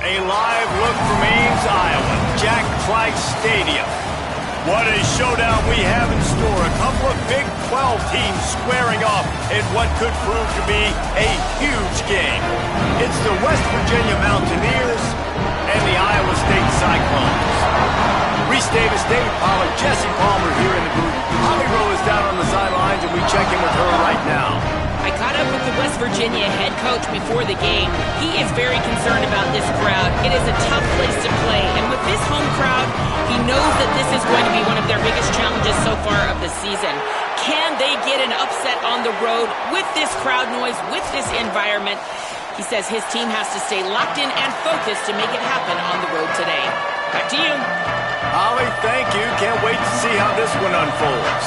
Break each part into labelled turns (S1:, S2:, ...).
S1: A live look from Ames, Iowa, Jack Trice Stadium. What a showdown we have in store. A couple of Big 12 teams squaring off in what could prove to be a huge game. It's the West Virginia Mountaineers and the Iowa State Cyclones. Reese Davis, David Pollard, Jesse Palmer here in the booth. Holly Rowe is down on the sidelines, and we check in with her right now.
S2: I caught up with the West Virginia head coach before the game. He is very concerned about this crowd. It is a tough place to play, and with this home crowd, he knows that this is going to be one of their biggest challenges so far of the season. Can they get an upset on the road with this crowd noise, with this environment? He says his team has to stay locked in and focused to make it happen on the road today. Back to you.
S1: Holly, thank you. Can't wait to see how this one unfolds.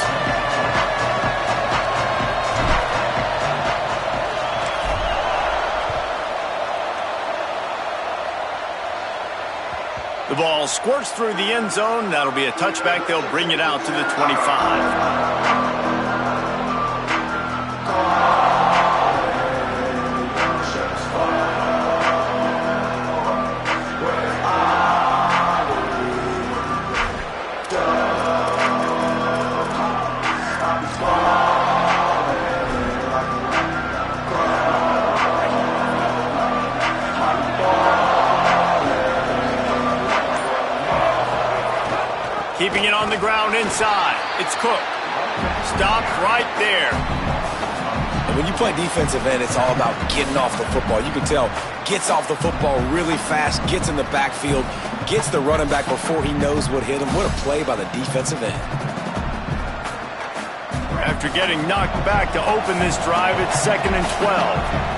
S1: The ball squirts through the end zone. That'll be a touchback. They'll bring it out to the 25. Keeping it on the ground inside. It's Cook. Stopped right there.
S3: And when you play defensive end, it's all about getting off the football. You can tell, gets off the football really fast, gets in the backfield, gets the running back before he knows what hit him. What a play by the defensive end.
S1: After getting knocked back to open this drive, it's 2nd and 12.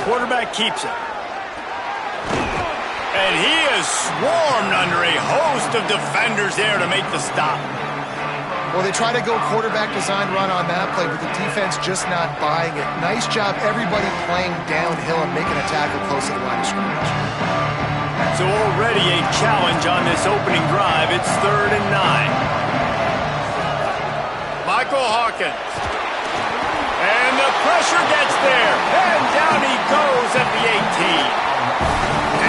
S1: Quarterback keeps it. And he is swarmed under a host of defenders there to make the stop.
S4: Well, they try to go quarterback design run on that play, but the defense just not buying it. Nice job, everybody playing downhill and making a tackle close to the line of scrimmage.
S1: So already a challenge on this opening drive. It's 3rd and 9. Michael Hawkins. And the pressure gets there. And down he goes at the 18.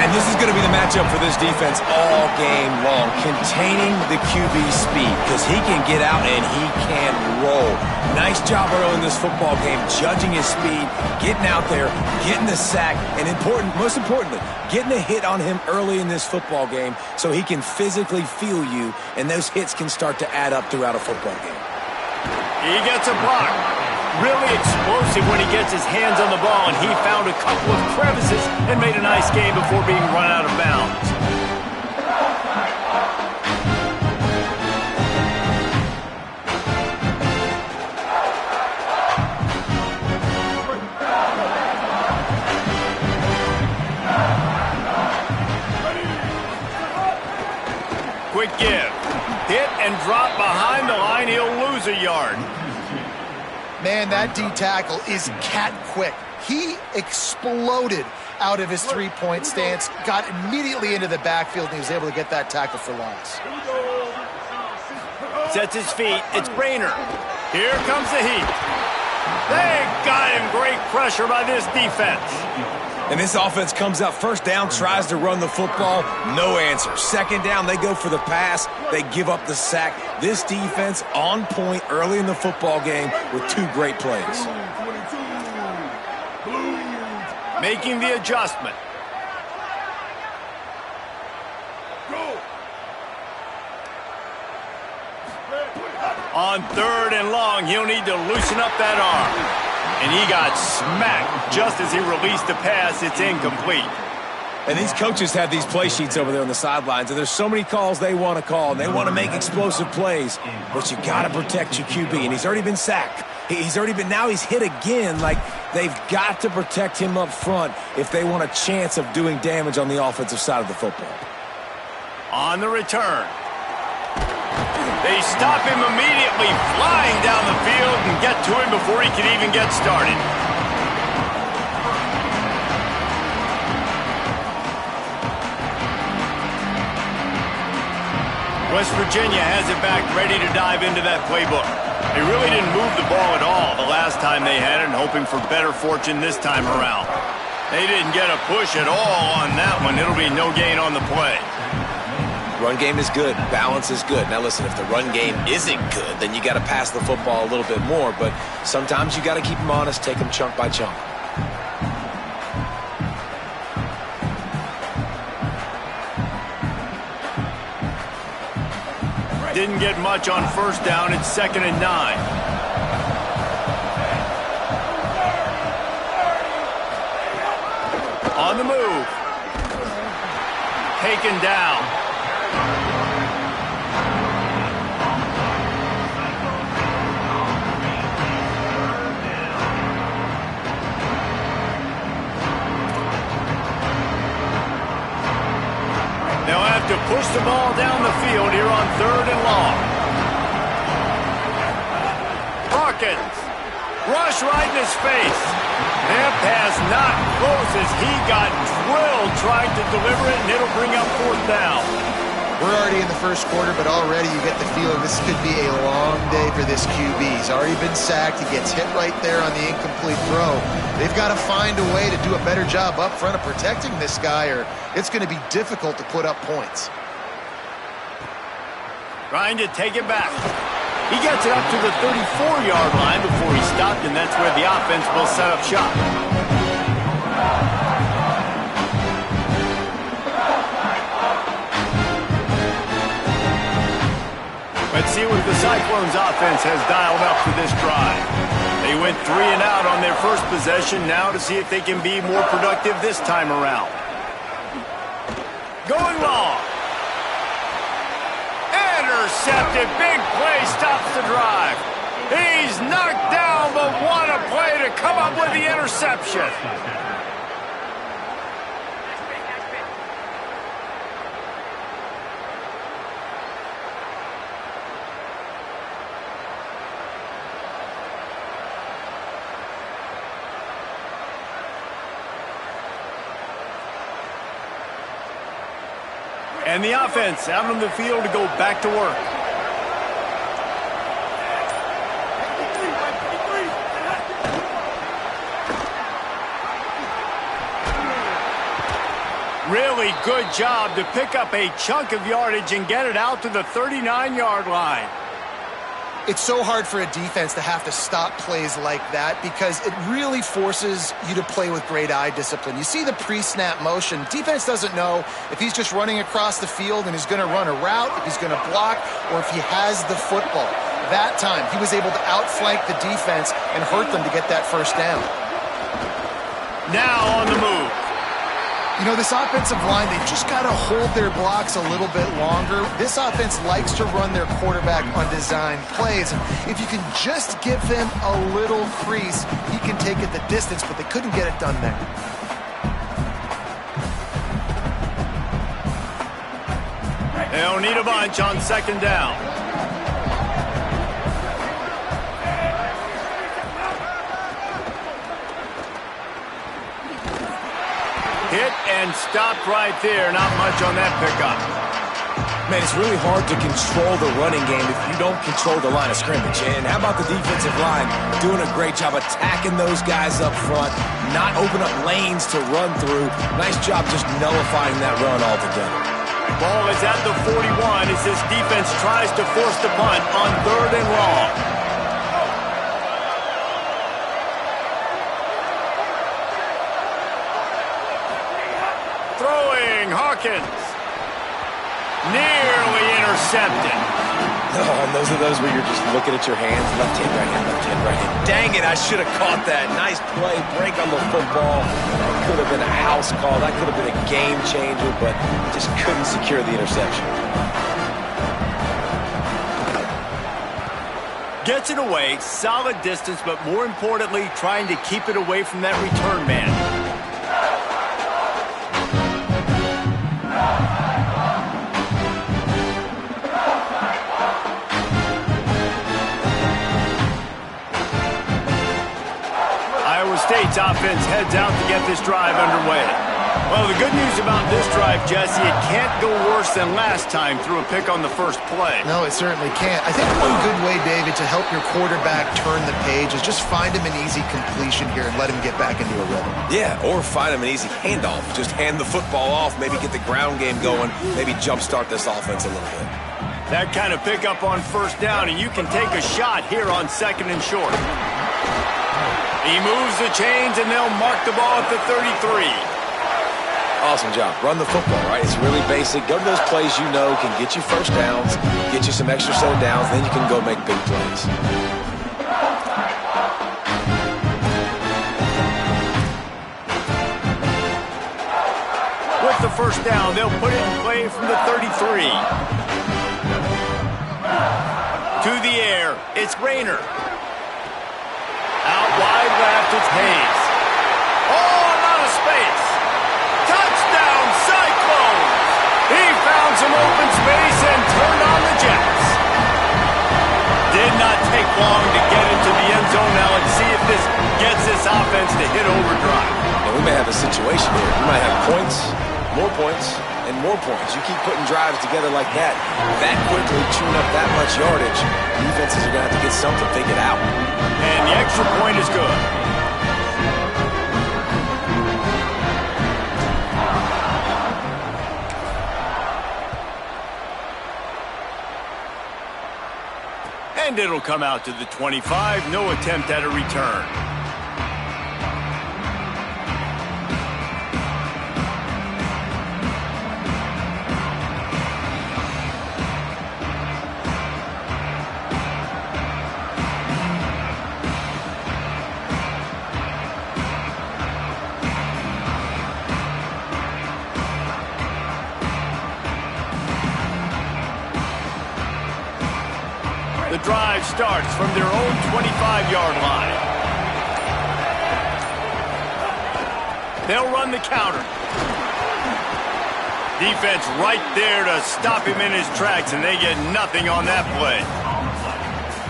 S3: And this is going to be the matchup for this defense all game long. Containing the QB speed, because he can get out and he can roll. Nice job early in this football game, judging his speed, getting out there, getting the sack, and most importantly, getting a hit on him early in this football game so he can physically feel you, and those hits can start to add up throughout a football game.
S1: He gets a block. Really explosive when he gets his hands on the ball, and he found a couple of crevices and made a nice game before being run out of bounds. Quick give. Hit and drop behind the line. He'll lose a yard.
S4: Man, that D tackle is cat quick. He exploded out of his three-point stance, got immediately into the backfield, and he was able to get that tackle for loss.
S1: Sets his feet. It's Brainer. Here comes the heat. They got him. Great pressure by this defense.
S3: And this offense comes out first down, tries to run the football, no answer. Second down, they go for the pass, they give up the sack. This defense on point early in the football game with 2 great plays.
S1: Making the adjustment. On 3rd and long, he'll need to loosen up that arm. And he got smacked just as he released the pass. It's incomplete.
S3: And these coaches have these play sheets over there on the sidelines, and there's so many calls they want to call, and they want to make explosive plays. But you got to protect your QB, and he's already been sacked. Now he's hit again. Like, they've got to protect him up front if they want a chance of doing damage on the offensive side of the football.
S1: On the return. They stop him immediately, flying down the field, and get to him before he can even get started. West Virginia has it back, ready to dive into that playbook. They really didn't move the ball at all the last time they had it, and hoping for better fortune this time around. They didn't get a push at all on that one. It'll be no gain on the play.
S3: Run game is good. Balance is good. Now listen, if the run game isn't good, then you got to pass the football a little bit more. But sometimes you got to keep them honest, take them chunk by chunk.
S1: Didn't get much on first down. It's 2nd and 9. On the move. Taken down. They'll have to push the ball down the field here on 3rd and long. Hawkins. Rush right in his face. That pass not close as he got drilled trying to deliver it, and it'll bring up 4th down.
S4: We're already in the first quarter, but already you get the feeling this could be a long day for this QB. He's already been sacked. He gets hit right there on the incomplete throw. They've got to find a way to do a better job up front of protecting this guy, or it's going to be difficult to put up points.
S1: Trying to take it back. He gets it up to the 34-yard line before he stopped, and that's where the offense will set up shop. Let's see what the Cyclones offense has dialed up for this drive. They went 3 and out on their first possession, now to see if they can be more productive this time around. Going long. Intercepted. Big play stops the drive. He's knocked down, but what a play to come up with the interception. And the offense out on the field to go back to work. Really good job to pick up a chunk of yardage and get it out to the 39-yard line.
S4: It's so hard for a defense to have to stop plays like that because it really forces you to play with great eye discipline. You see the pre-snap motion. Defense doesn't know if he's just running across the field and he's going to run a route, if he's going to block, or if he has the football. That time, he was able to outflank the defense and hurt them to get that first down.
S1: Now on the move.
S4: You know, this offensive line, they've just got to hold their blocks a little bit longer. This offense likes to run their quarterback on design plays. And if you can just give him a little crease, he can take it the distance, but they couldn't get it done there.
S1: They don't need a bunch on 2nd down. Hit and stopped right there. Not much on that pickup.
S3: Man, it's really hard to control the running game if you don't control the line of scrimmage. And how about the defensive line doing a great job attacking those guys up front, not open up lanes to run through. Nice job just nullifying that run altogether.
S1: Ball is at the 41 as this defense tries to force the punt on 3rd and long. Throwing, Hawkins. Nearly intercepted.
S3: Oh, and those are those where you're just looking at your hands. Left hand, right hand, left hand, right hand. Dang it, I should have caught that. Nice play, break on the football. That could have been a house call. That could have been a game changer, but just couldn't secure the interception.
S1: Gets it away, solid distance, but more importantly, trying to keep it away from that return man. State's offense heads out to get this drive underway. Well, the good news about this drive, Jesse, it can't go worse than last time through a pick on the first play.
S4: No, it certainly can't. I think one good way, David, to help your quarterback turn the page is just find him an easy completion here and let him get back into a rhythm.
S3: Yeah, or find him an easy handoff. Just hand the football off, maybe get the ground game going, maybe jumpstart this offense a little bit.
S1: That kind of pickup on first down, and you can take a shot here on 2nd and short. He moves the chains, and they'll mark the ball at the 33.
S3: Awesome job. Run the football, right? It's really basic. Go to those plays you know can get you first downs, get you some extra set downs, then you can go make big plays.
S1: With the first down, they'll put it in play from the 33. To the air, it's Rayner. Out wide left, it's Hayes. Oh, a lot of space. Touchdown, Cyclones! He found some open space and turned on the Jets. Did not take long to get into the end zone. Now let's see if this gets this offense to hit overdrive.
S3: And we may have a situation here. We might have points, and more points. You keep putting drives together like that quickly, chewing up that much yardage, defenses are going to have to get something figured out.
S1: And the extra point is good. And it'll come out to the 25. No attempt at a return. The drive starts from their own 25-yard line. They'll run the counter. Defense right there to stop him in his tracks, and they get nothing on that play.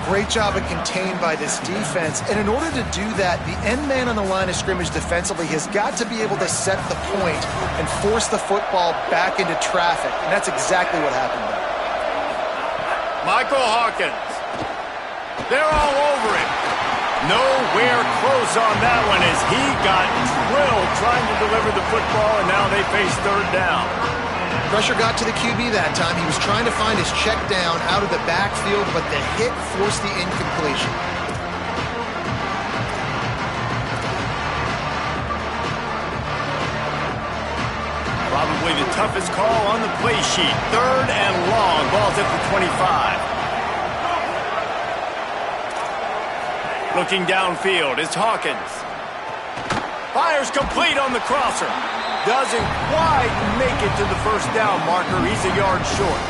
S4: Great job of contained by this defense. And in order to do that, the end man on the line of scrimmage defensively has got to be able to set the point and force the football back into traffic. And that's exactly what happened there.
S1: Michael Hawkins. They're all over him. Nowhere close on that one as he got drilled trying to deliver the football, and now they face third down.
S4: Pressure got to the QB that time. He was trying to find his check down out of the backfield, but the hit forced the incompletion.
S1: Probably the toughest call on the play sheet. 3rd and long. Ball's at the 25. Looking downfield, it's Hawkins. Fires complete on the crosser. Doesn't quite make it to the first down marker. He's a yard short.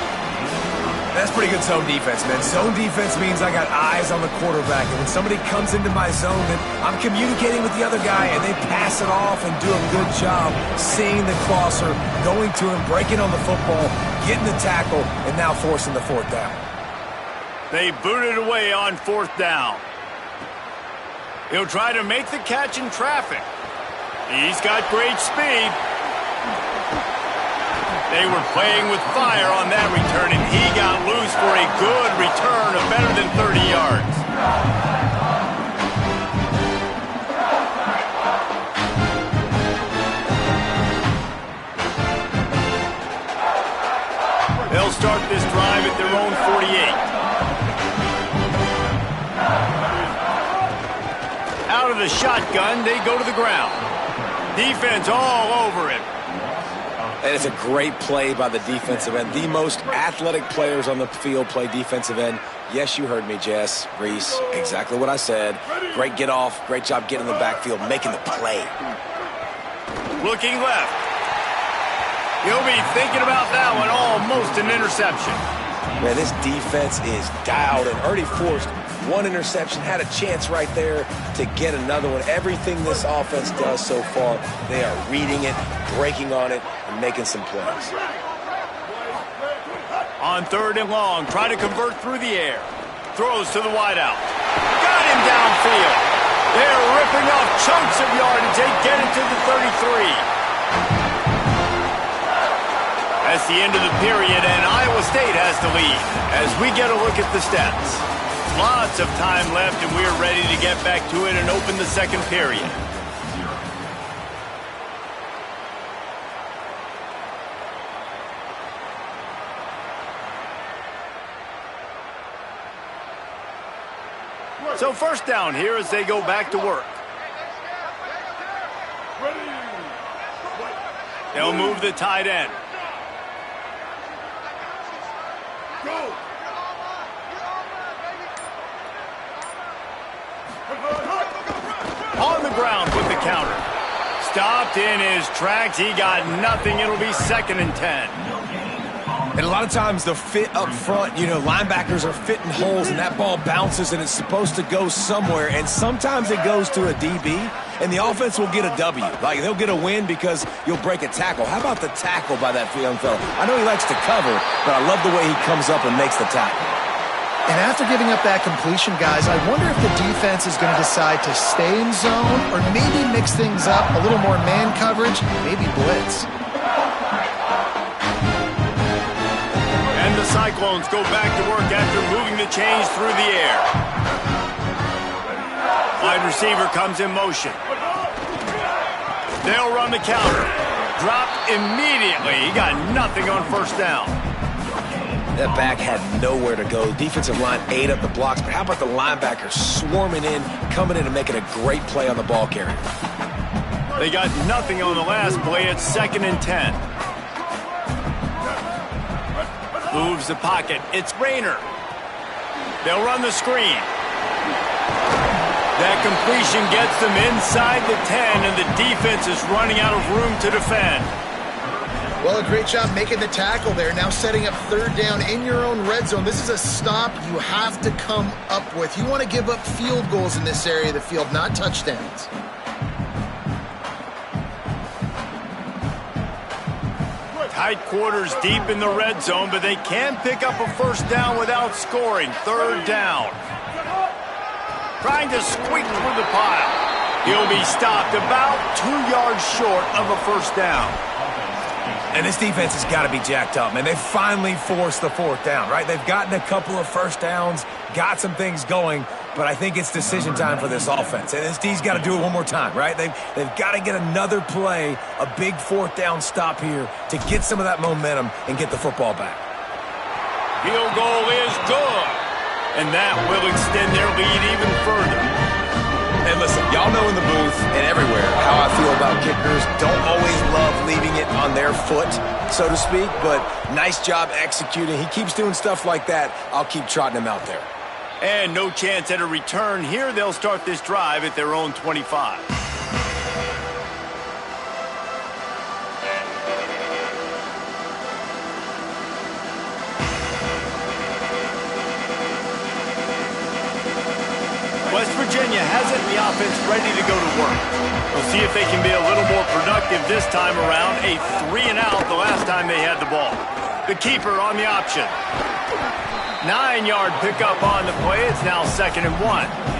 S3: That's pretty good zone defense, man. Zone defense means I got eyes on the quarterback. And when somebody comes into my zone, then I'm communicating with the other guy, and they pass it off and do a good job seeing the crosser, going to him, breaking on the football, getting the tackle, and now forcing the 4th down.
S1: They booted away on 4th down. He'll try to make the catch in traffic. He's got great speed. They were playing with fire on that return, and he got loose for a good return of better than 30 yards. They'll start this drive at their own 48. Out of the shotgun, they go to the ground. Defense all over him.
S3: And it's a great play by the defensive end. The most athletic players on the field play defensive end. Yes, you heard me, Jess, Reese. Exactly what I said. Great get off. Great job getting in the backfield, making the play.
S1: Looking left. He'll be thinking about that one. Almost an interception.
S3: Man, this defense is dialed and already forced one interception, had a chance right there to get another one. Everything this offense does so far, they are reading it, breaking on it, and making some plays.
S1: On 3rd and long, try to convert through the air. Throws to the wideout. Got him downfield. They're ripping off chunks of yardage. They get it to the 33. the end of the period, and Iowa State has the lead. As we get a look at the stats. Lots of time left, and we're ready to get back to it and open the second period. So first down here as they go back to work. They'll move the tight end. On the ground with the counter. Stopped in his tracks. He got nothing. It'll be 2nd and 10.
S3: And a lot of times the fit up front, linebackers are fitting holes and that ball bounces and it's supposed to go somewhere. And sometimes it goes to a DB and the offense will get a W. Like they'll get a win because you'll break a tackle. How about the tackle by that young fella? I know he likes to cover, but I love the way he comes up and makes the tackle.
S4: And after giving up that completion, guys, I wonder if the defense is going to decide to stay in zone or maybe mix things up, a little more man coverage, maybe blitz.
S1: And the Cyclones go back to work after moving the chains through the air. Wide receiver comes in motion. They'll run the counter. Dropped immediately. He got nothing on first down.
S3: That back had nowhere to go. Defensive line ate up the blocks, but how about the linebackers swarming in, coming in and making a great play on the ball carrier?
S1: They got nothing on the last play. It's 2nd and 10. Moves the pocket. It's Rayner. They'll run the screen. That completion gets them inside the 10, and the defense is running out of room to defend.
S4: Well, a great job making the tackle there. Now setting up 3rd down in your own red zone. This is a stop you have to come up with. You want to give up field goals in this area of the field, not touchdowns.
S1: Tight quarters deep in the red zone, but they can pick up a first down without scoring. 3rd down. Trying to squeak through the pile. He'll be stopped about 2 yards short of a first down.
S3: And this defense has got to be jacked up, man. They finally forced the 4th down, right? They've gotten a couple of first downs, got some things going, but I think it's decision time for this offense. And this D's got to do it one more time, right? They've got to get another play, a big 4th down stop here to get some of that momentum and get the football back.
S1: Field goal is good, and that will extend their lead even further.
S3: And listen, y'all know in the booth and everywhere how I feel about kickers. Don't always love leaving it on their foot, so to speak, but nice job executing. He keeps doing stuff like that. I'll keep trotting him out there.
S1: And no chance at a return here. They'll start this drive at their own 25. West Virginia has it, the offense ready to go to work. We'll see if they can be a little more productive this time around. A 3-and-out the last time they had the ball. The keeper on the option. 9-yard pickup on the play. It's now 2nd and 1.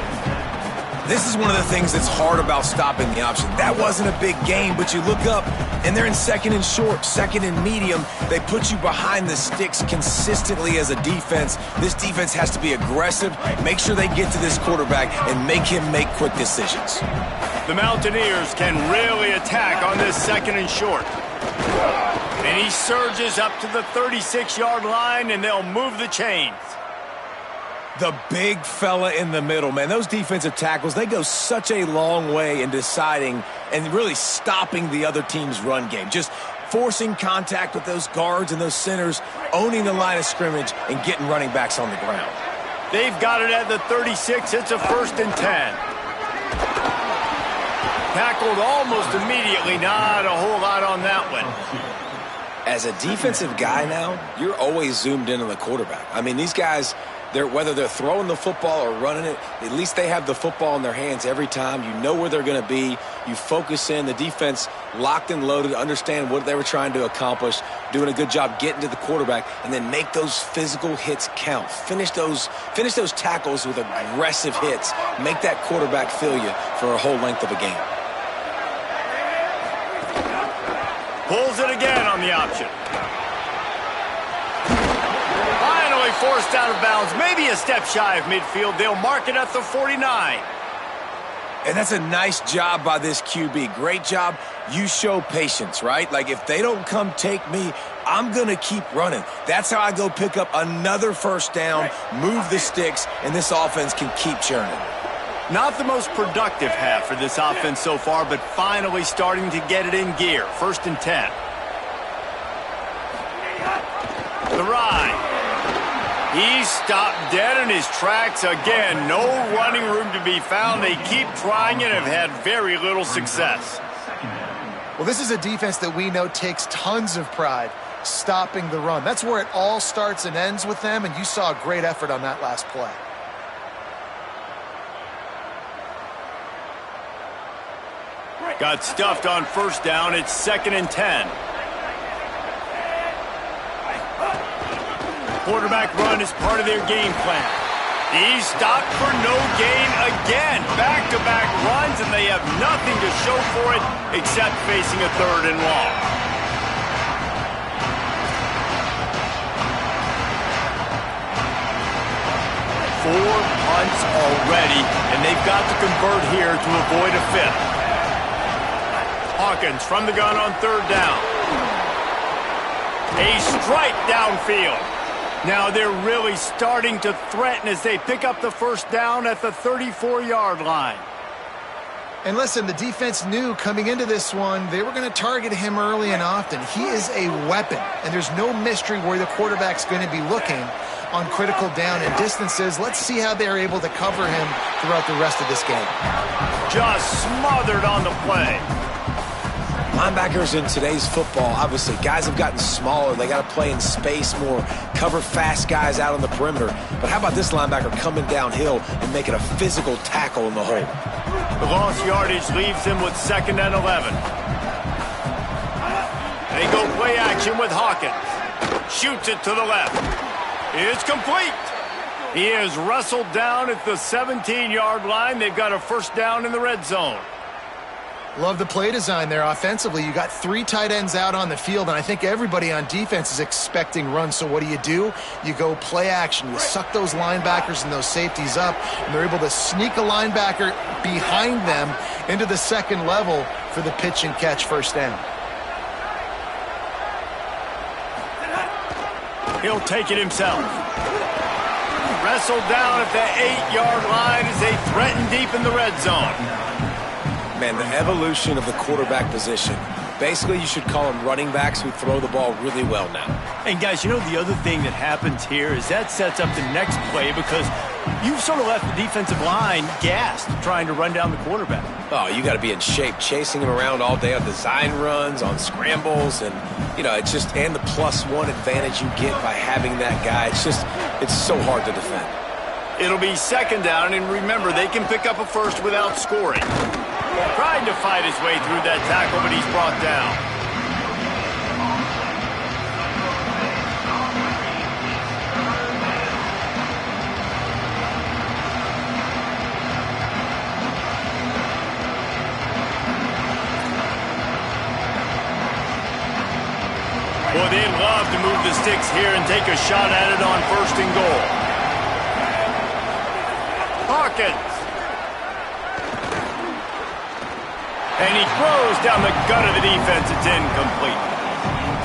S3: This is one of the things that's hard about stopping the option. That wasn't a big gain, but you look up, and they're in 2nd and short, 2nd and medium. They put you behind the sticks consistently as a defense. This defense has to be aggressive, make sure they get to this quarterback, and make him make quick decisions.
S1: The Mountaineers can really attack on this 2nd and short. And he surges up to the 36-yard line, and they'll move the chains.
S3: The big fella in the middle, man. Those defensive tackles, they go such a long way in deciding and really stopping the other team's run game. Just forcing contact with those guards and those centers, owning the line of scrimmage, and getting running backs on the ground.
S1: They've got it at the 36. It's a 1st and 10. Tackled almost immediately. Not a whole lot on that one.
S3: As a defensive guy now, you're always zoomed in on the quarterback. I mean, these guys, whether they're throwing the football or running it, at least they have the football in their hands every time. You know where they're going to be. You focus in. The defense locked and loaded, understand what they were trying to accomplish, doing a good job getting to the quarterback, and then make those physical hits count. Finish those tackles with aggressive hits. Make that quarterback feel you for a whole length of a game.
S1: Pulls it again on the option. forced out of bounds, maybe a step shy of midfield. They'll mark it at the 49.
S3: And that's a nice job by this QB. Great job. You show patience, right? Like, if they don't come take me, I'm going to keep running. That's how I go pick up another first down, move the sticks, and this offense can keep churning.
S1: Not the most productive half for this offense so far, but finally starting to get it in gear. 1st and 10. The ride. He's stopped dead in his tracks again. No running room to be found. They keep trying and have had very little success.
S4: Well, this is a defense that we know takes tons of pride stopping the run. That's where it all starts and ends with them, and you saw a great effort on that last play.
S1: Got stuffed on 1st down. It's 2nd and 10. Quarterback run is part of their game plan. He's stopped for no gain again. Back-to-back runs, and they have nothing to show for it except facing a 3rd and long. Four punts already, and they've got to convert here to avoid a 5th. Hawkins from the gun on 3rd down. A strike downfield. Now they're really starting to threaten as they pick up the 1st down at the 34-yard line.
S4: And listen, the defense knew coming into this one, they were going to target him early and often. He is a weapon, and there's no mystery where the quarterback's going to be looking on critical down and distances. Let's see how they're able to cover him throughout the rest of this game.
S1: Just smothered on the play.
S3: Linebackers in today's football, obviously, guys have gotten smaller. They got to play in space more, cover fast guys out on the perimeter. But how about this linebacker coming downhill and making a physical tackle in the hole?
S1: The lost yardage leaves him with 2nd and 11. They go play action with Hawkins. Shoots it to the left. It's complete. He is wrestled down at the 17-yard line. They've got a 1st down in the red zone.
S4: Love the play design there offensively. You got 3 tight ends out on the field, and I think everybody on defense is expecting runs. So what do? You go play action. You suck those linebackers and those safeties up, and they're able to sneak a linebacker behind them into the 2nd level for the pitch and catch 1st down.
S1: He'll take it himself. Wrestled down at the 8-yard line as they threaten deep in the red zone.
S3: Man, the evolution of the quarterback position. Basically, you should call them running backs who throw the ball really well now.
S1: And guys, you know the other thing that happens here is that sets up the next play because you've sort of left the defensive line gassed trying to run down the quarterback.
S3: Oh, you got to be in shape, chasing him around all day on design runs, on scrambles, and, you know, it's just, and the +1 advantage you get by having that guy. It's so hard to defend.
S1: It'll be 2nd down, and remember, they can pick up a 1st without scoring. Trying to fight his way through that tackle, but he's brought down. Boy, they'd love to move the sticks here and take a shot at it on 1st and goal. Hawkins. And he throws down the gut of the defense. It's incomplete.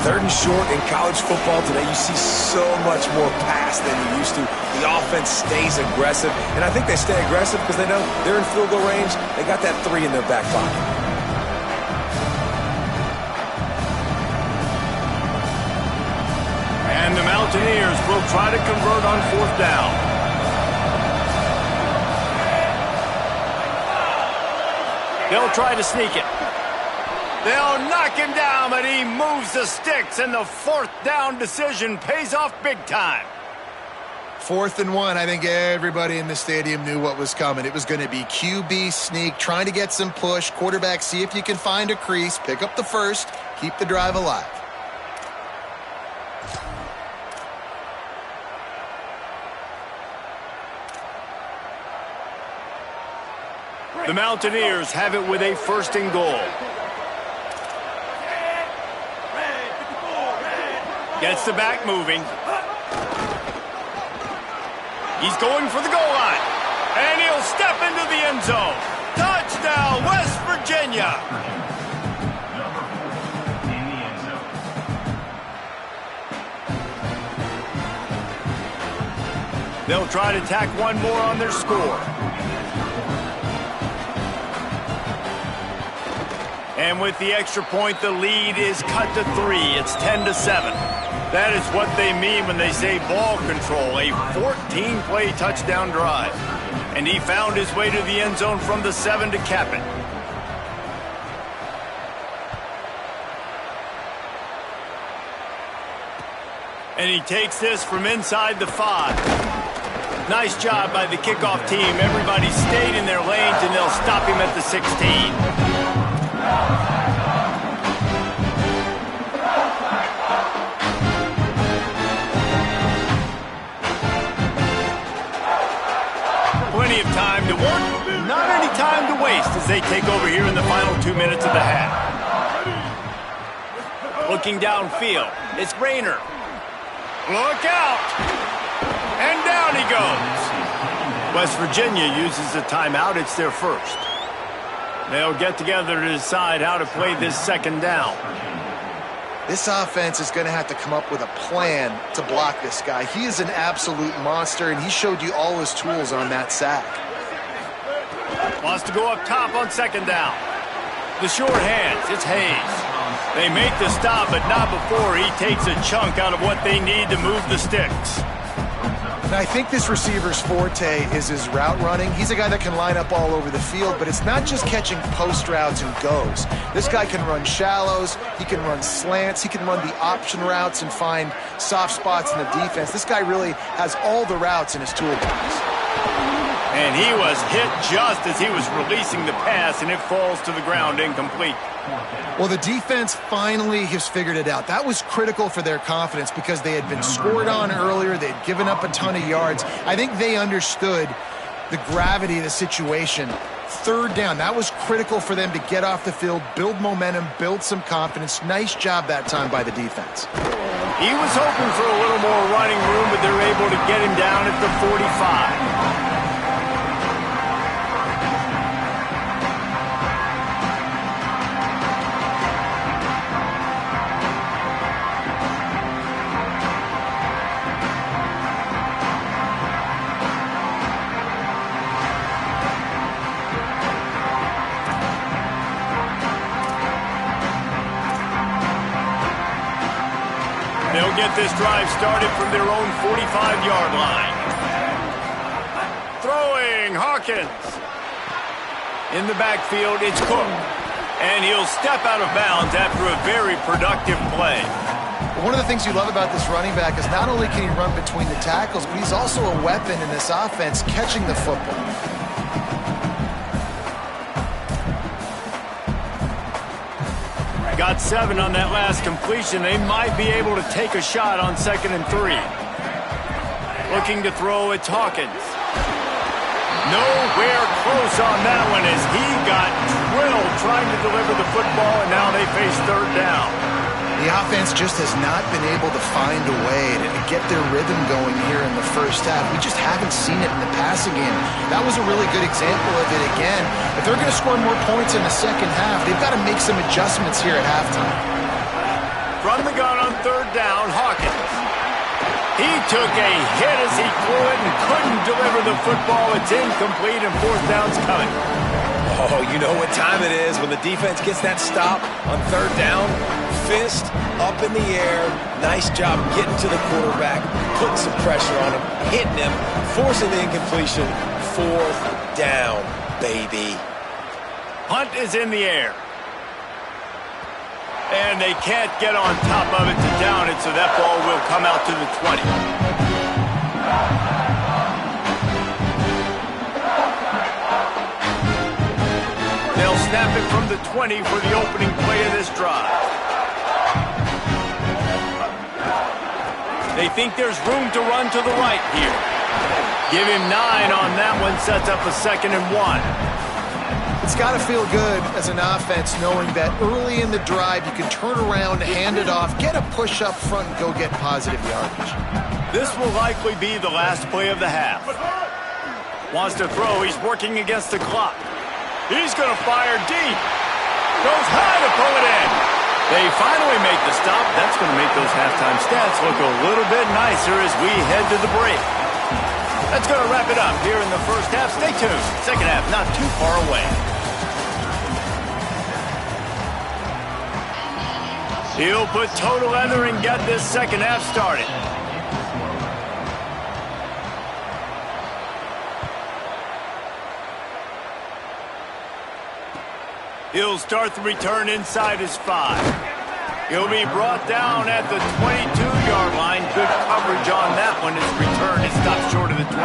S3: 3rd and short in college football today, you see so much more pass than you used to. The offense stays aggressive, and I think they stay aggressive because they know they're in field goal range. They got that 3 in their back pocket.
S1: And the Mountaineers will try to convert on 4th down. They'll try to sneak it. They'll knock him down, but he moves the sticks, and the 4th down decision pays off big time.
S4: 4th and 1, I think everybody in the stadium knew what was coming. It was going to be QB sneak, trying to get some push. Quarterback, see if you can find a crease, pick up the 1st, keep the drive alive.
S1: The Mountaineers have it with a 1st and goal. Gets the back moving. He's going for the goal line. And he'll step into the end zone. Touchdown, West Virginia. They'll try to tack one more on their score. And with the extra point, the lead is cut to 3. It's 10-7. That is what they mean when they say ball control, a 14-play touchdown drive. And he found his way to the end zone from the 7 to cap it. And he takes this from inside the 5. Nice job by the kickoff team. Everybody stayed in their lanes, and they'll stop him at the 16. Plenty of time to work, not any time to waste as they take over here in the final 2 minutes of the half. Looking downfield, it's Rayner. Look out! And down he goes. West Virginia uses a timeout. It's their first. They'll get together to decide how to play this second down.
S4: This offense is going to have to come up with a plan to block this guy. He is an absolute monster, and he showed you all his tools on that sack.
S1: Wants to go up top on second down. The short hands, it's Hayes. They make the stop, but not before he takes a chunk out of what they need to move the sticks.
S4: And I think this receiver's forte is his route running. He's a guy that can line up all over the field, but it's not just catching post routes and goes. This guy can run shallows, he can run slants, he can run the option routes and find soft spots in the defense. This guy really has all the routes in his toolbox.
S1: And he was hit just as he was releasing the pass, and it falls to the ground incomplete.
S4: Well, the defense finally has figured it out. That was critical for their confidence because they had been scored on earlier. They had given up a ton of yards. I think they understood the gravity of the situation. Third down, that was critical for them to get off the field, build momentum, build some confidence. Nice job that time by the defense.
S1: He was hoping for a little more running room, but they're able to get him down at the 45. They'll get this drive started from their own 45-yard line. Throwing, Hawkins. In the backfield, it's Cook. And he'll step out of bounds after a very productive play.
S4: One of the things you love about this running back is not only can he run between the tackles, but he's also a weapon in this offense catching the football.
S1: Got 7 on that last completion. They might be able to take a shot on 2nd and 3. Looking to throw, it's Hawkins. Nowhere close on that one as he got drilled trying to deliver the football, and now they face 3rd down.
S4: The offense just has not been able to find a way to get their rhythm going here in the first half. We just haven't seen it in the passing game. That was a really good example of it again. If they're going to score more points in the second half, they've got to make some adjustments here at halftime.
S1: From the gun on 3rd down, Hawkins. He took a hit as he threw it and couldn't deliver the football. It's incomplete and 4th down's coming.
S3: Oh, you know what time it is when the defense gets that stop on 3rd down. Fist up in the air. Nice job getting to the quarterback, putting some pressure on him, hitting him, forcing the incompletion. 4th down, baby.
S1: Punt is in the air. And they can't get on top of it to down it, so that ball will come out to the 20. They'll snap it from the 20 for the opening play of this drive. They think there's room to run to the right here. Give him 9 on that one, sets up a 2nd and 1.
S4: It's got to feel good as an offense knowing that early in the drive you can turn around, hand it off, get a push up front, and go get positive yardage.
S1: This will likely be the last play of the half. Wants to throw. He's working against the clock. He's going to fire deep. Goes high to pull it in. They finally make the stop. That's going to make those halftime stats look a little bit nicer as we head to the break. That's going to wrap it up here in the first half. Stay tuned. Second half not too far away. He'll put total leather and get this second half started. He'll start the return inside his 5. He'll be brought down at the 22-yard line. Good coverage on that one. His return is stopped short of the 25.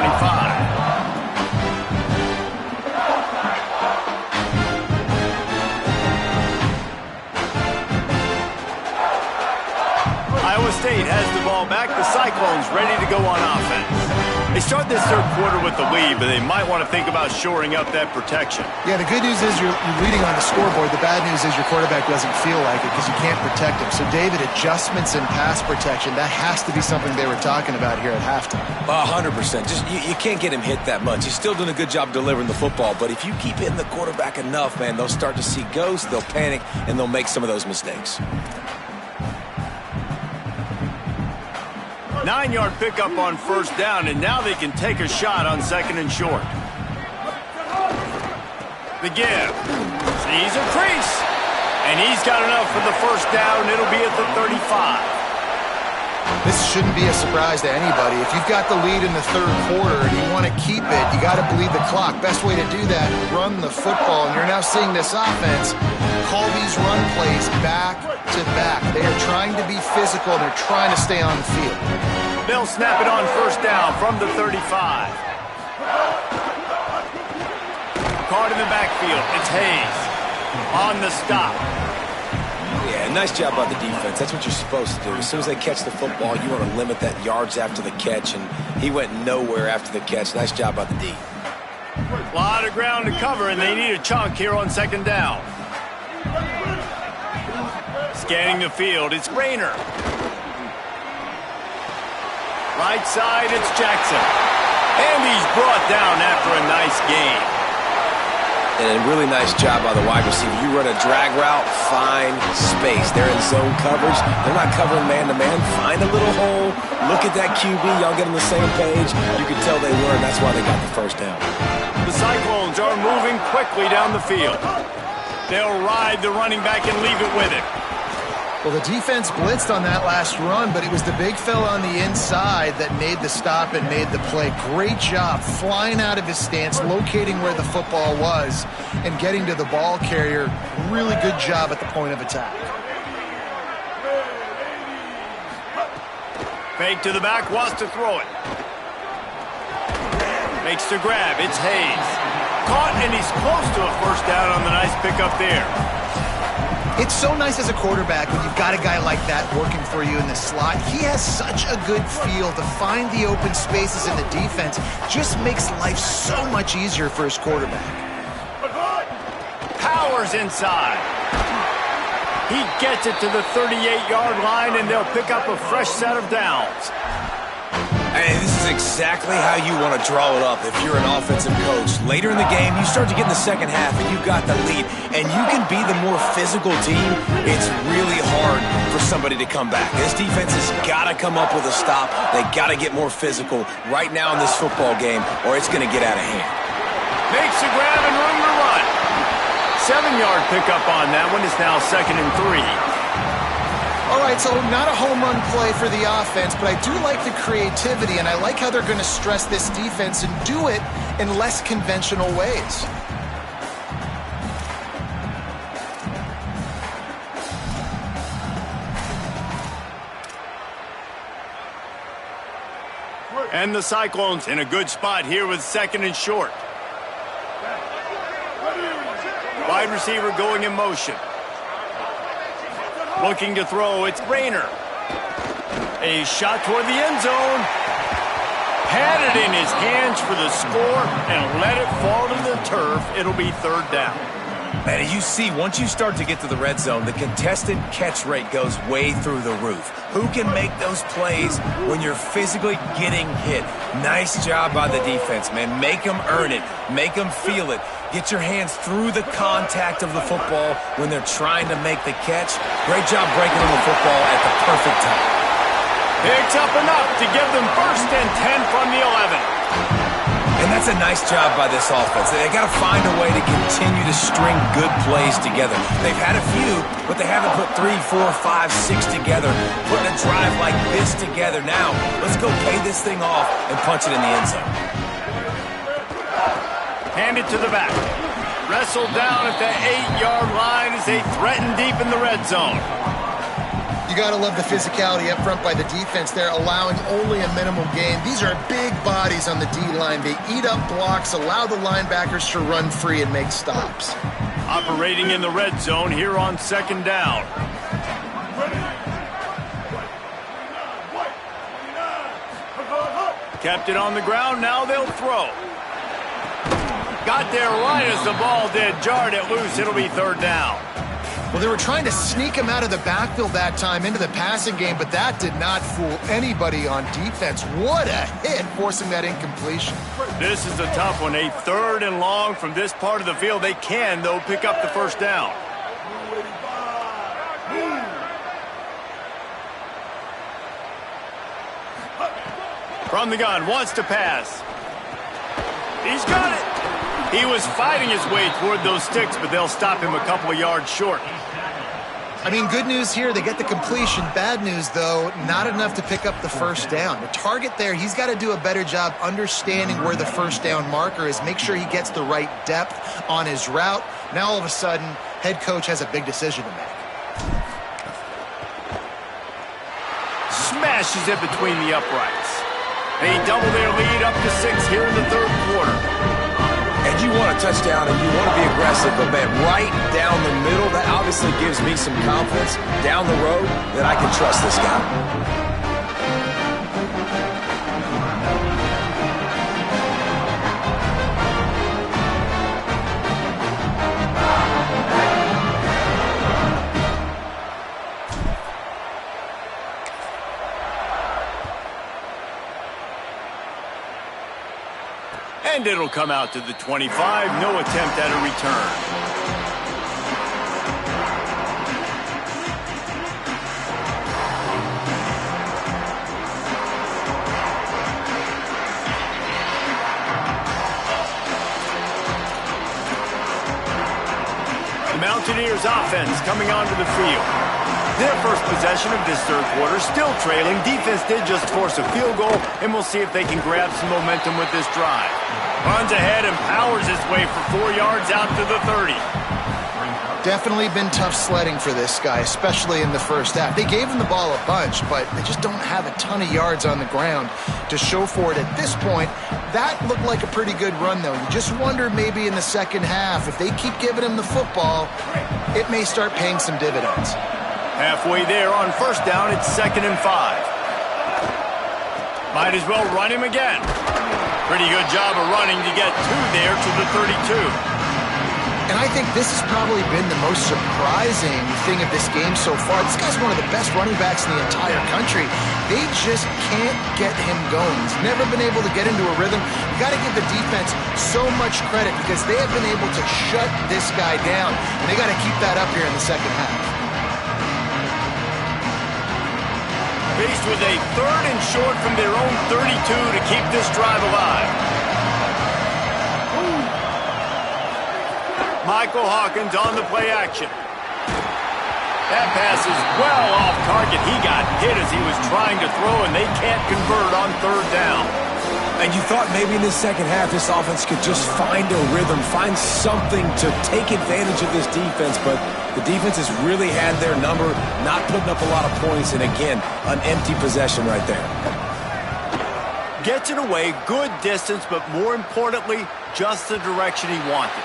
S1: Iowa State has the ball back. The Cyclones ready to go on offense. They start this third quarter with the lead, but they might want to think about shoring up that protection.
S4: Yeah, the good news is you're leading on the scoreboard. The bad news is your quarterback doesn't feel like it because you can't protect him. So, David, adjustments in pass protection, that has to be something they were talking about here at halftime.
S3: 100%. Just you can't get him hit that much. He's still doing a good job delivering the football, but if you keep hitting the quarterback enough, man, they'll start to see ghosts, they'll panic, and they'll make some of those mistakes.
S1: 9-yard pickup on first down, and now they can take a shot on second and short. The give. Sees a crease. And he's got enough for the first down. It'll be at the 35.
S4: This shouldn't be a surprise to anybody. If you've got the lead in the third quarter and you want to keep it, you got to bleed the clock. Best way to do that, run the football. And you're now seeing this offense call these run plays back to back. They are trying to be physical. They're trying to stay on the field.
S1: They'll snap it on first down from the 35. Caught in the backfield. It's Hayes on the stop.
S3: Yeah, nice job by the defense. That's what you're supposed to do. As soon as they catch the football, you want to limit that yards after the catch, and he went nowhere after the catch. Nice job by the D.
S1: A lot of ground to cover, and they need a chunk here on second down. Scanning the field, it's Rayner. Right side, it's Jackson. And he's brought down after a nice gain.
S3: And a really nice job by the wide receiver. You run a drag route, find space. They're in zone coverage. They're not covering man-to-man. Find a little hole. Look at that QB. Y'all get on the same page. You can tell they were, and that's why they got the first down.
S1: The Cyclones are moving quickly down the field. They'll ride the running back and leave it with it.
S4: Well, the defense blitzed on that last run, but it was the big fella on the inside that made the stop and made the play. Great job flying out of his stance, locating where the football was, and getting to the ball carrier. Really good job at the point of attack.
S1: Fake to the back, wants to throw it. Makes the grab, it's Hayes. Caught, and he's close to a first down on the nice pickup there.
S4: It's so nice as a quarterback when you've got a guy like that working for you in the slot. He has such a good feel to find the open spaces in the defense. Just makes life so much easier for his quarterback.
S1: Powers inside. He gets it to the 38-yard line, and they'll pick up a fresh set of downs.
S3: Hey, this is exactly how you want to draw it up if you're an offensive coach. Later in the game, you start to get in the second half, and you've got the lead, and you can be the more physical team. It's really hard for somebody to come back. This defense has got to come up with a stop. They got to get more physical right now in this football game, or it's going to get out of hand.
S1: Makes a grab and room to run. 7-yard pickup on that one. Is now 2nd and 3.
S4: All right, so not a home run play for the offense, but I do like the creativity, and I like how they're going to stress this defense and do it in less conventional ways.
S1: And the Cyclones in a good spot here with 2nd and short. Wide receiver going in motion. Looking to throw, it's Rayner. A shot toward the end zone. Had it in his hands for the score and let it fall to the turf. It'll be 3rd down.
S3: Man, as you see, once you start to get to the red zone, the contested catch rate goes way through the roof. Who can make those plays when you're physically getting hit? Nice job by the defense, man. Make them earn it. Make them feel it. Get your hands through the contact of the football when they're trying to make the catch. Great job breaking on the football at the perfect time.
S1: Picks up enough to give them 1st and 10 from the 11.
S3: And that's a nice job by this offense. They got to find a way to continue to string good plays together. They've had a few, but they haven't put 3, 4, 5, 6 together. Putting a drive like this together now. Let's go pay this thing off and punch it in the end zone.
S1: Hand it to the back. Wrestled down at the 8-yard line as they threaten deep in the red zone.
S4: You got to love the physicality up front by the defense there, allowing only a minimal gain. These are big bodies on the D-line. They eat up blocks, allow the linebackers to run free and make stops.
S1: Operating in the red zone here on 2nd down. Kept it on the ground, now they'll throw. Got there right as the ball did, jarred it loose, it'll be 3rd down.
S4: Well, they were trying to sneak him out of the backfield that time into the passing game, but that did not fool anybody on defense. What a hit, forcing that incompletion.
S1: This is a tough one. A 3rd and long from this part of the field. They can, though, pick up the 1st down. From the gun, wants to pass. He's got it. He was fighting his way toward those sticks, but they'll stop him a couple of yards short.
S4: I mean, good news here, they get the completion. Bad news, though, not enough to pick up the 1st down. The target there, he's got to do a better job understanding where the 1st down marker is, make sure he gets the right depth on his route. Now, all of a sudden, head coach has a big decision to make.
S1: Smashes it between the uprights. They double their lead up to 6 here in the 3rd quarter.
S3: And you want a touchdown and you want to be aggressive, but man, right down the middle, that obviously gives me some confidence down the road that I can trust this guy.
S1: And it'll come out to the 25. No attempt at a return. The Mountaineers offense coming onto the field. Their first possession of this 3rd quarter, still trailing. Defense did just force a field goal, and we'll see if they can grab some momentum with this drive. Runs ahead and powers his way for 4 yards out to the 30.
S4: Definitely been tough sledding for this guy, especially in the 1st half. They gave him the ball a bunch, but they just don't have a ton of yards on the ground to show for it at this point. That looked like a pretty good run, though. You just wonder maybe in the 2nd half, if they keep giving him the football, it may start paying some dividends.
S1: Halfway there on 1st down, it's 2nd and 5. Might as well run him again. Pretty good job of running to get 2 there to the 32.
S4: And I think this has probably been the most surprising thing of this game so far. This guy's one of the best running backs in the entire country. They just can't get him going. He's never been able to get into a rhythm. You got to give the defense so much credit because they have been able to shut this guy down. And they got to keep that up here in the 2nd half.
S1: Faced with a 3rd and short from their own 32 to keep this drive alive. Michael Hawkins on the play action. That pass is well off target. He got hit as he was trying to throw, and they can't convert on 3rd down.
S3: And you thought maybe in the 2nd half this offense could just find a rhythm, find something to take advantage of this defense, but the defense has really had their number, not putting up a lot of points, and again, an empty possession right there.
S1: Gets it away, good distance, but more importantly, just the direction he wanted.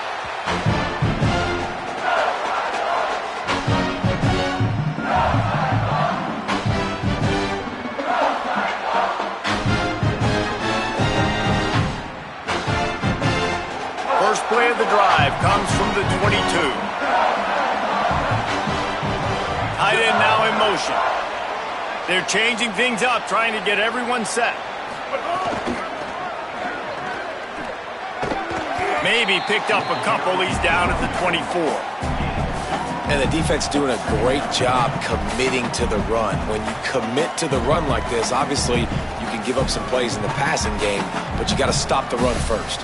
S1: First play of the drive comes from the 22. motion. They're changing things up, trying to get everyone set. Maybe picked up a couple. He's down at the 24.
S3: And the defense doing a great job committing to the run. When you commit to the run like this, obviously you can give up some plays in the passing game, but you got to stop the run first.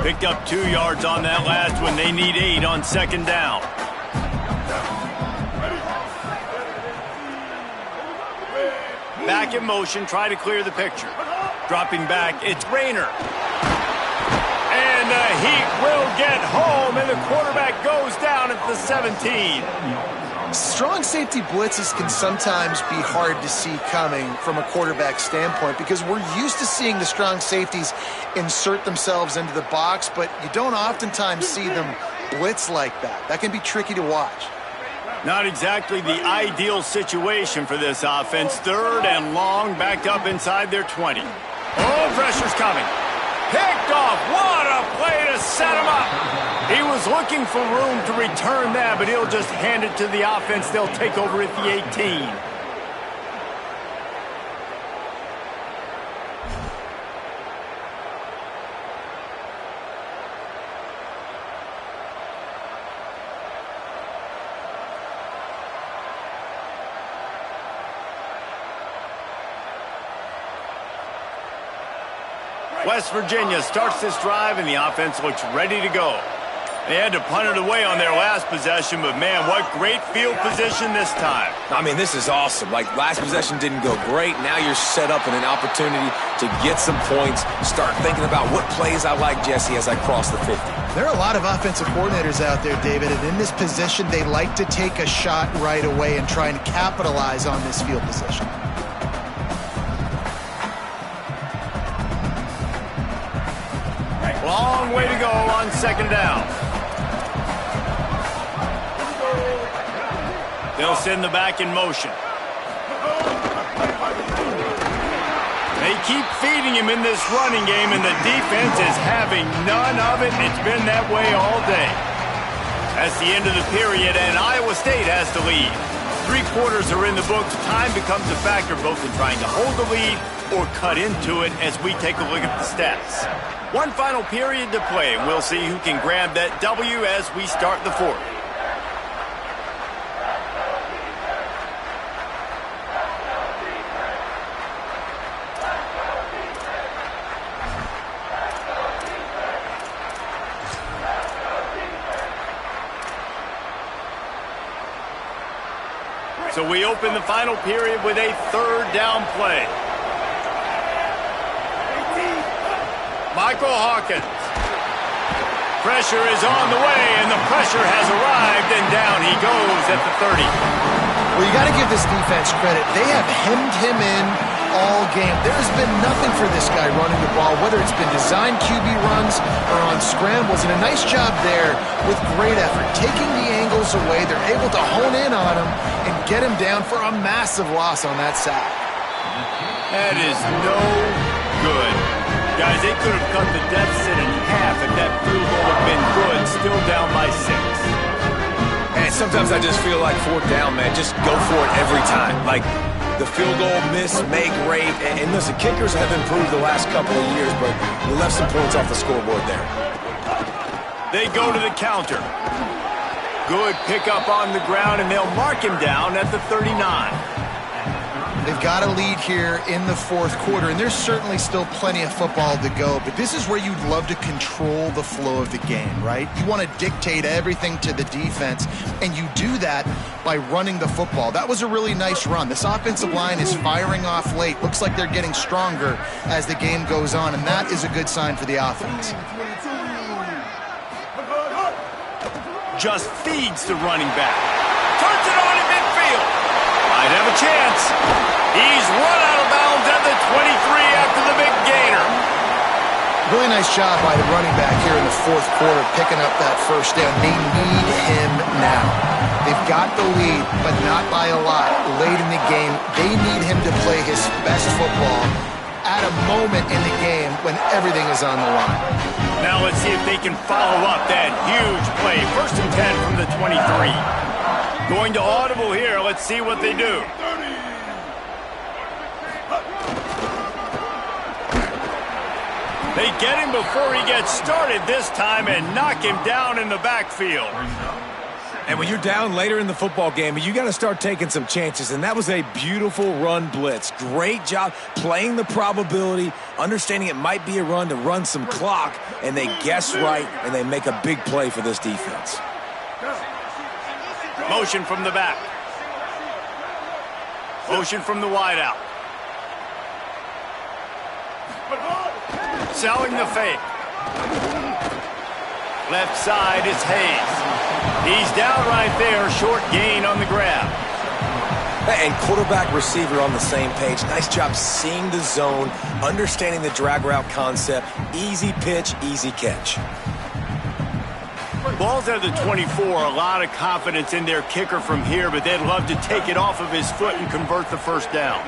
S1: Picked up 2 yards on that last one. They need 8 on second down. Back in motion, try to clear the picture. Dropping back, it's Rayner. And the Heat will get home, and the quarterback goes down at the 17.
S4: Strong safety blitzes can sometimes be hard to see coming from a quarterback standpoint because we're used to seeing the strong safeties insert themselves into the box, but you don't oftentimes see them blitz like that. That can be tricky to watch.
S1: Not exactly the ideal situation for this offense. 3rd and long, backed up inside their 20. Oh, pressure's coming. Picked off. What a play to set him up. He was looking for room to return that, but he'll just hand it to the offense. They'll take over at the 18. West Virginia starts this drive, and the offense looks ready to go. They had to punt it away on their last possession, but, man, what great field position this time.
S3: I mean, this is awesome. Like, last possession didn't go great. Now you're set up in an opportunity to get some points. Start thinking about what plays I like, Jesse, as I cross the 50.
S4: There are a lot of offensive coordinators out there, David, and in this position, they like to take a shot right away and try and capitalize on this field position.
S1: Long way to go on second down. They'll send the back in motion. They keep feeding him in this running game, and the defense is having none of it. It's been that way all day. That's the end of the period, and Iowa State has the lead. 3 quarters are in the books. Time becomes a factor both in trying to hold the lead or cut into it as we take a look at the stats. 1 final period to play, and we'll see who can grab that W as we start the 4th. So we open the final period with a 3rd down play. Michael Hawkins. Pressure is on the way, and the pressure has arrived, and down he goes at the 30.
S4: Well, you got to give this defense credit. They have hemmed him in all game. There's been nothing for this guy running the ball, whether it's been designed QB runs or on scrambles, and a nice job there with great effort. Taking the angles away, they're able to hone in on him and get him down for a massive loss on that sack.
S1: That is no good. Guys, they could have cut the deficit in half if that field goal had been good, still down by 6.
S3: And sometimes I just feel like 4th down, man, just go for it every time. Like, the field goal miss, make great. And listen, kickers have improved the last couple of years, but you left some points off the scoreboard there.
S1: They go to the counter. Good pickup on the ground, and they'll mark him down at the 39.
S4: They've got a lead here in the 4th quarter, and there's certainly still plenty of football to go, but this is where you'd love to control the flow of the game, right? You want to dictate everything to the defense, and you do that by running the football. That was a really nice run. This offensive line is firing off late. Looks like they're getting stronger as the game goes on, and that is a good sign for the offense.
S1: Just feeds the running back. Turns it on in midfield. Might have a chance. He's run out of bounds at the 23 after the big gainer.
S4: Really nice job by the running back here in the 4th quarter, picking up that 1st down. They need him now. They've got the lead, but not by a lot. Late in the game, they need him to play his best football at a moment in the game when everything is on the line.
S1: Now let's see if they can follow up that huge play. 1st and 10 from the 23. Going to audible here. Let's see what they do. They get him before he gets started this time and knock him down in the backfield.
S3: And when you're down later in the football game, you got to start taking some chances, and that was a beautiful run blitz. Great job playing the probability, understanding it might be a run to run some clock, and they guess right, and they make a big play for this defense.
S1: Motion from the back. Motion from the wideout. Selling the fake. Left side is Hayes. He's down right there, short gain on the grab.
S3: And quarterback receiver on the same page. Nice job seeing the zone, understanding the drag route concept. Easy pitch, easy catch.
S1: Ball's at the 24. A lot of confidence in their kicker from here, but they'd love to take it off of his foot and convert the first down.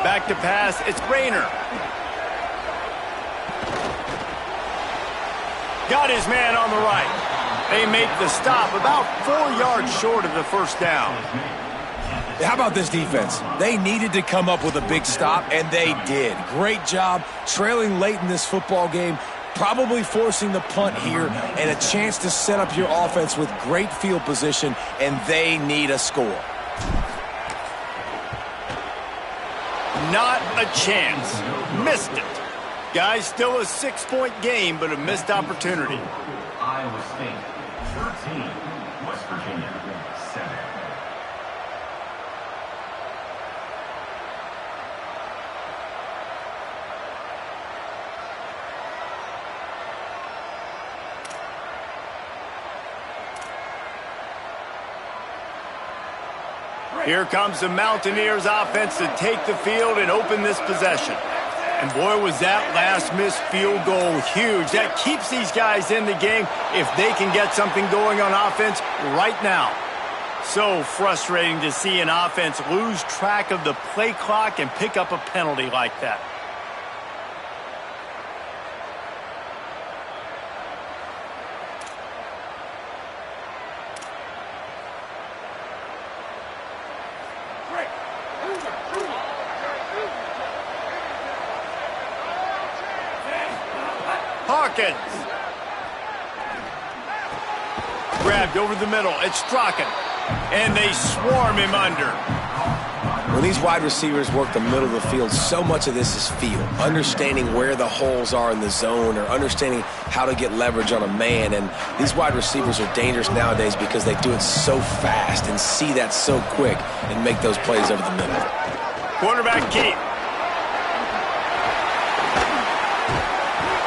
S1: Back to pass, it's Rayner. Got his man on the right. They make the stop about 4 yards short of the first down.
S3: How about this defense? They needed to come up with a big stop, and they did. Great job trailing late in this football game, probably forcing the punt here, and a chance to set up your offense with great field position, and they need a score.
S1: Not a chance. Missed it. Guys, still a 6-point game, but a missed opportunity.
S5: Iowa State, 13. West Virginia, 7.
S1: Here comes the Mountaineers offense to take the field and open this possession. And boy, was that last missed field goal huge. That keeps these guys in the game if they can get something going on offense right now. So frustrating to see an offense lose track of the play clock and pick up a penalty like that. Hawkins. Grabbed over the middle. It's Strachan. And they swarm him under.
S3: When these wide receivers work the middle of the field, so much of this is feel. Understanding where the holes are in the zone or understanding how to get leverage on a man. And these wide receivers are dangerous nowadays because they do it so fast and see that so quick and make those plays over the middle.
S1: Quarterback keep.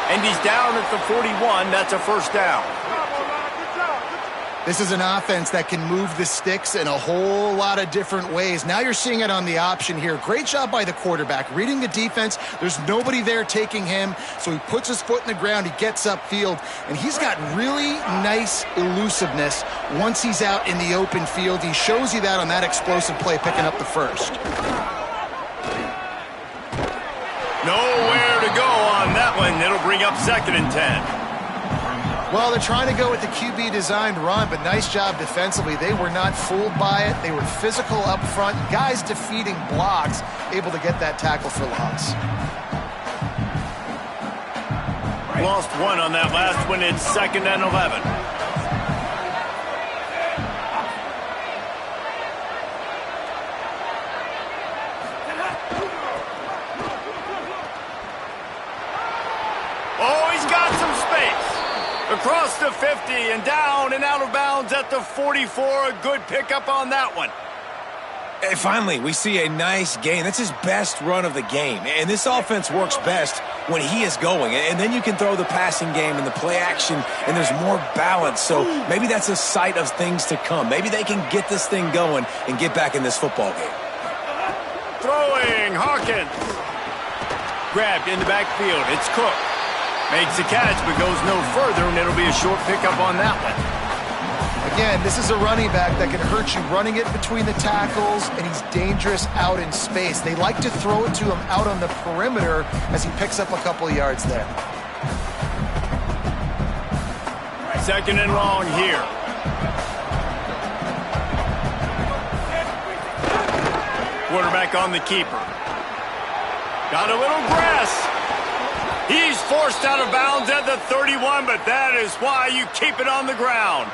S1: And he's down at the 41. That's a first down.
S4: This is an offense that can move the sticks in a whole lot of different ways. Now you're seeing it on the option here. Great job by the quarterback. Reading the defense, there's nobody there taking him, so he puts his foot in the ground, he gets upfield, and he's got really nice elusiveness once he's out in the open field. He shows you that on that explosive play, picking up the first.
S1: Nowhere to go on that one. It'll bring up 2nd and 10.
S4: Well, they're trying to go with the QB-designed run, but nice job defensively. They were not fooled by it. They were physical up front. Guys defeating blocks, able to get that tackle for loss.
S1: Lost one on that last one. It's 2nd and 11. Oh, he's got some space. Across the 50 and down and out of bounds at the 44. A good pickup on that one.
S3: Hey, finally, we see a nice gain. That's his best run of the game. And this offense works best when he is going. And then you can throw the passing game and the play action, and there's more balance. So maybe that's a sight of things to come. Maybe they can get this thing going and get back in this football game.
S1: Throwing, Hawkins. Grabbed in the backfield. It's Cook. Makes the catch, but goes no further, and it'll be a short pickup on that one.
S4: Again, this is a running back that can hurt you running it between the tackles, and he's dangerous out in space. They like to throw it to him out on the perimeter as he picks up a couple of yards there.
S1: Second and long here. Quarterback on the keeper. Got a little grass. He's forced out of bounds at the 31, but that is why you keep it on the ground.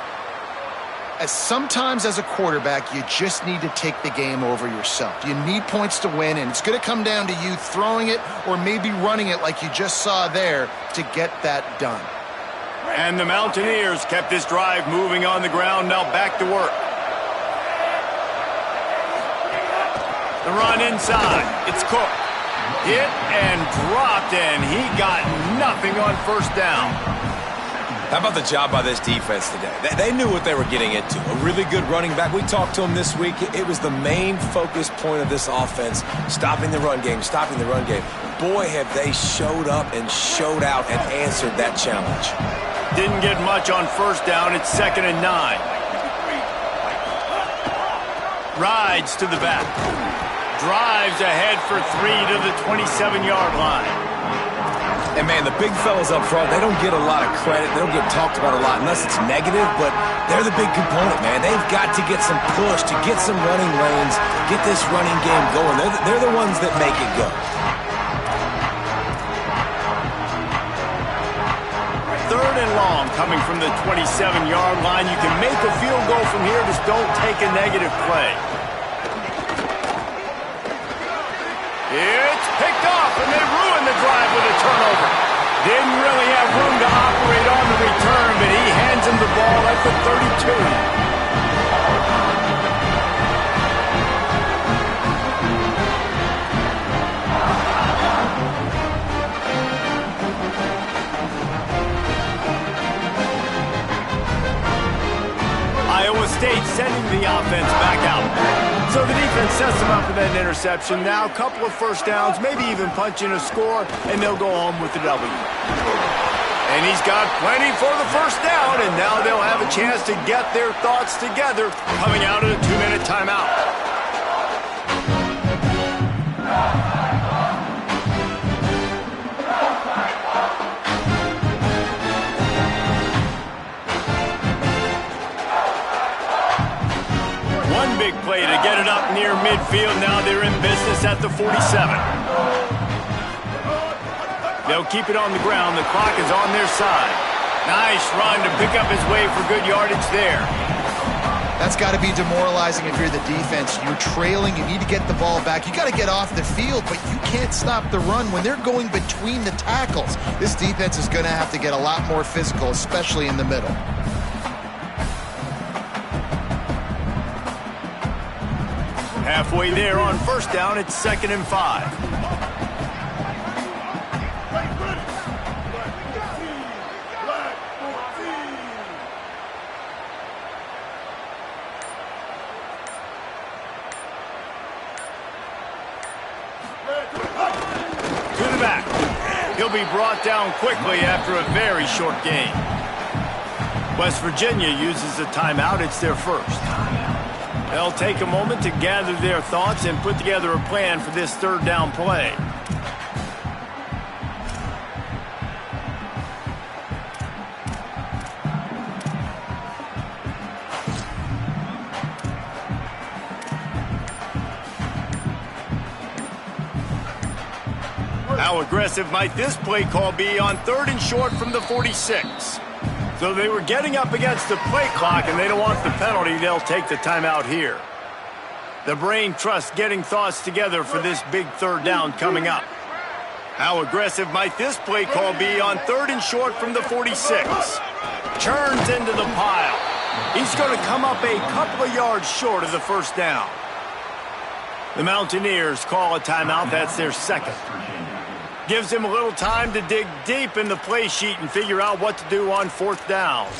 S4: Sometimes as a quarterback, you just need to take the game over yourself. You need points to win, and it's going to come down to you throwing it or maybe running it like you just saw there to get that done.
S1: And the Mountaineers kept this drive moving on the ground. Now back to work. The run inside. It's Cook. Hit and dropped, and he got nothing on first down.
S3: How about the job by this defense today? They knew what they were getting into. A really good running back. We talked to him this week. It was the main focus point of this offense, stopping the run game, stopping the run game. Boy, have they showed up and showed out and answered that challenge.
S1: Didn't get much on first down. It's 2nd and 9. Rides to the back. Drives ahead for 3 to the 27-yard line.
S3: And, man, the big fellas up front, they don't get a lot of credit. They don't get talked about a lot unless it's negative, but they're the big component, man. They've got to get some push, to get some running lanes, get this running game going. They're the ones that make it go.
S1: Third and long coming from the 27-yard line. You can make a field goal from here, just don't take a negative play. It's picked off, and they ruined the drive with a turnover. Didn't really have room to operate on the return, but he hands him the ball at the 32. Iowa State sending the offense back out. So the defense sets them up for that interception. Now a couple of first downs, maybe even punch in a score, and they'll go home with the W. And he's got plenty for the first down, and now they'll have a chance to get their thoughts together coming out of a 2-minute timeout. Big play to get it up near midfield. Now they're in business at the 47. They'll keep it on the ground. The clock is on their side. Nice run to pick up his way for good yardage there.
S4: That's got to be demoralizing if you're the defense. You're trailing. You need to get the ball back. You got to get off the field, but you can't stop the run when they're going between the tackles. This defense is going to have to get a lot more physical, especially in the middle.
S1: Halfway there on first down, it's 2nd and 5. To the back. He'll be brought down quickly after a very short game. West Virginia uses a timeout. It's their first. They'll take a moment to gather their thoughts and put together a plan for this third down play. How aggressive might this play call be on 3rd and short from the 46? So they were getting up against the play clock, and they don't want the penalty. They'll take the timeout here. The brain trusts getting thoughts together for this big third down coming up. How aggressive might this play call be on 3rd and short from the 46? Churns into the pile. He's going to come up a couple of yards short of the first down. The Mountaineers call a timeout. That's their second. Gives him a little time to dig deep in the play sheet and figure out what to do on 4th down.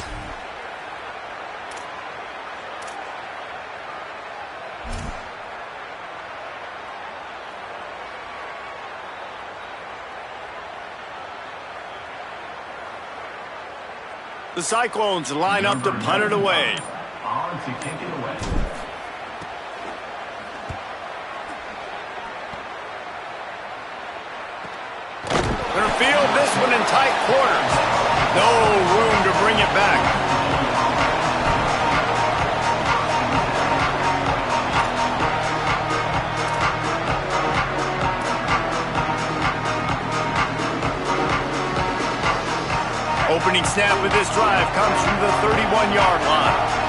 S1: The Cyclones line up to punt it away.
S5: on to kick it away.
S1: Gonna field this one in tight quarters. No room to bring it back. Opening snap of this drive comes from the 31-yard line.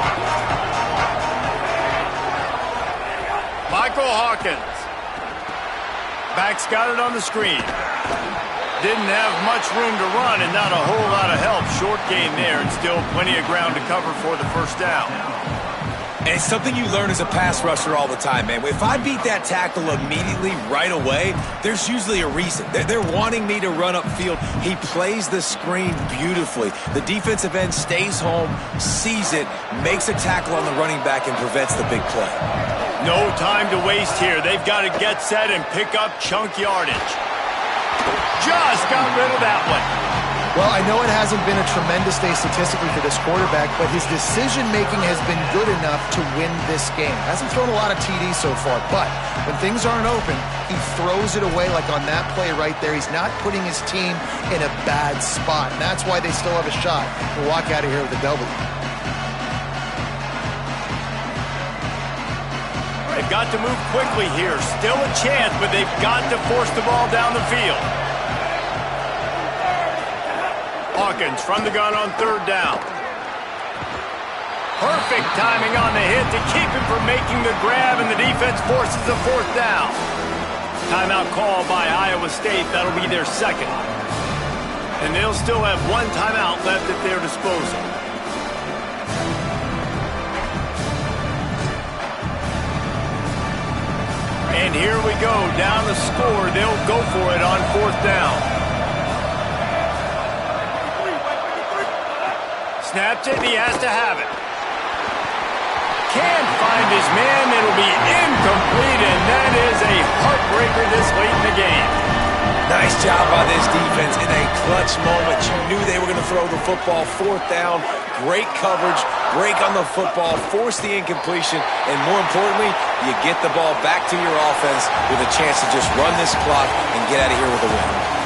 S1: Michael Hawkins. Back's got it on the screen. Didn't have much room to run and not a whole lot of help. Short gain there and still plenty of ground to cover for the first down.
S3: And it's something you learn as a pass rusher all the time, man. If I beat that tackle immediately, right away, there's usually a reason. They're wanting me to run upfield. He plays the screen beautifully. The defensive end stays home, sees it, makes a tackle on the running back, and prevents the big play.
S1: No time to waste here. They've got to get set and pick up chunk yardage. Just got rid of that one.
S4: Well, I know it hasn't been a tremendous day statistically for this quarterback, but his decision-making has been good enough to win this game. Hasn't thrown a lot of TDs so far, but when things aren't open, he throws it away like on that play right there. He's not putting his team in a bad spot, and that's why they still have a shot to walk out of here with a W.
S1: They've got to move quickly here. Still a chance, but they've got to force the ball down the field. Hawkins from the gun on third down. Perfect timing on the hit to keep him from making the grab, and the defense forces a fourth down. Timeout call by Iowa State. That'll be their second. And they'll still have one timeout left at their disposal. And here we go. Down the score. They'll go for it on fourth down. Snapped it, and he has to have it. Can't find his man. It'll be incomplete, and that is a heartbreaker this late in the game.
S3: Nice job by this defense in a clutch moment. You knew they were going to throw the football. Fourth down, great coverage, break on the football, force the incompletion, and more importantly, you get the ball back to your offense with a chance to just run this clock and get out of here with a win.